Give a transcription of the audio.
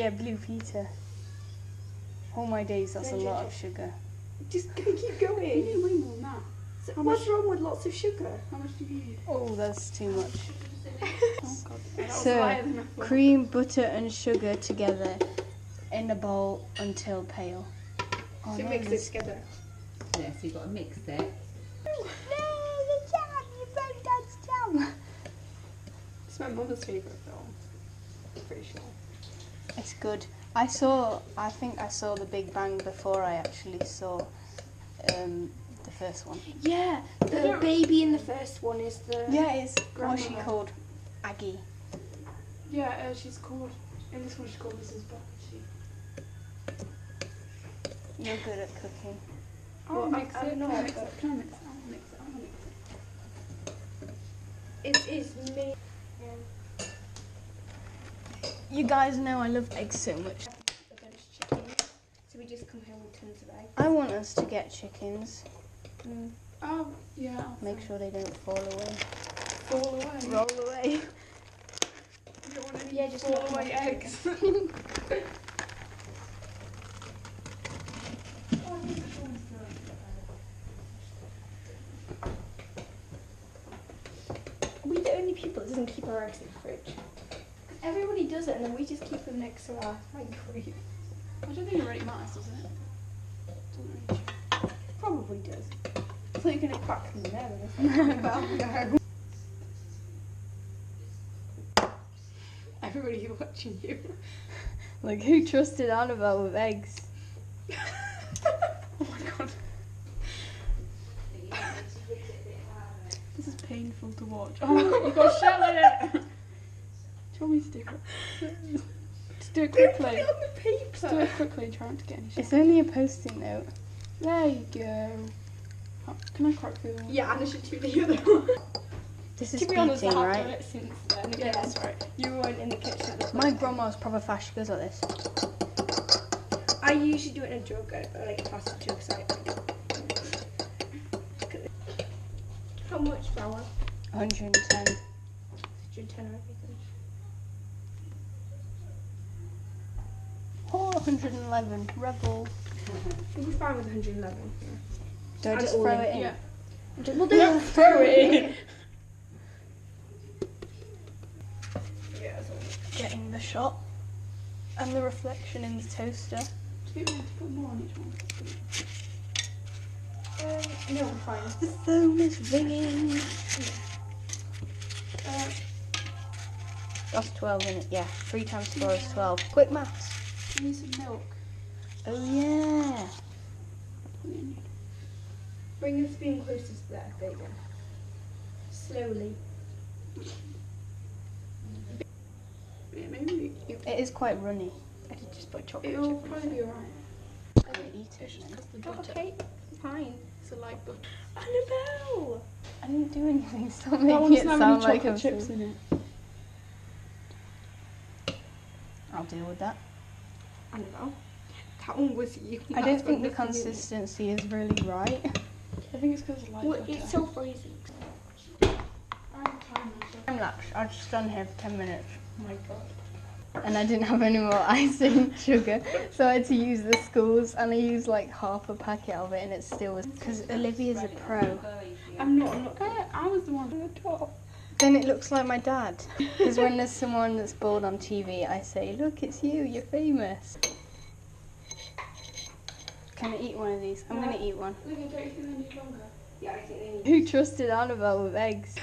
Yeah, Blue Peter. All my days, that's a lot of sugar. Just keep going. You need way more than that. So what's wrong with lots of sugar? How much do you need? Oh, that's too much. Oh god. That was So, lighter than I thought. cream, butter and sugar together in a bowl until pale. Oh, So no, mix it there's- together. Yeah, so you've got to mix it. No, the jam! You broke Dad's jam! It's my mother's favourite film. Pretty sure. It's good. I think I saw The Big Bang before I actually saw the first one. Yeah, the baby in the first one is the... Yeah, it's what's she grandmother. called? Aggie. Yeah, she's called, in this one she's called Mrs. Buckley. You're good at cooking. I'll mix I'm it. not, Can I mix but- it? Can I mix it? I'll mix it. I'll mix it. It is me. You guys know I love eggs so much. A bunch of chickens. So we just come home with tons of eggs. I want us to get chickens. Oh, yeah. I'll Make sure they don't fall away. fall away. Roll away. You don't want any Yeah, just fall knock them away off. eggs. Are we the only people that doesn't keep our eggs in the fridge? Everybody does it and then we just keep them next to our microwave. I don't think it really matters, does it? Doesn't really. Probably does. I thought you were going to crack them there and no. Everybody's watching you. Like, who trusted Annabelle with eggs? Oh my god. This is painful to watch. Oh my god, you got shell in it! Do you want me to do it? Just do it quickly. on the paper. Just do it quickly, try not to get any shell. It's only a post-it note. There you go. Oh, can I crack the other one? Yeah, Anna should do the other one. This is To be honest, I beating, have done right? it since then. Yeah. Yeah, that's right. You weren't in the kitchen at the time. My grandma's proper fast. She goes like this. I usually do it in a jug, like a plastic jug, so How much flour? 110. 110 or everything. Oh, 111. Rebel. We'll be fine with 111. Do I Add just it all throw in. it in? Yeah. Well, No, throw it in. Yeah, that's all. Getting the shot and the reflection in the toaster. Do you want me to put more on each one? No, we're fine. The phone is ringing. That's 12, isn't it? Yeah. 3 times 4 is 12. Quick maths. I need some milk. Oh yeah. Put it in. Bring the spoon closer to there. There you go. Slowly. Yeah, maybe It is quite runny. I could just put chocolate it'll chip probably be alright. I would eat it. It's just then. because the Oh, butter. okay, fine. It's a light butter. Annabelle! I didn't do anything. Stop That making one it doesn't have sound any like chocolate I'm chips so- in it. I'll deal with that. Annabelle? That one was you. I don't That's think the what was you. consistency is really right. I think it's because it's light Well, butter. it's so freezing. I'm tired myself. Time lapse. I just done here for 10 minutes. Oh my god. And I didn't have any more icing sugar, so I had to use the schools, and I used like half a packet of it, and it still was because Olivia's a pro. I'm not. I was the one at the top. Then it looks like my dad, because when there's someone that's bald on TV, I say, "Look, it's you. You're famous." Can I eat one of these? I'm gonna eat one. Look, don't you think they need longer? Yeah, I think they need. Who trusted Annabelle with eggs?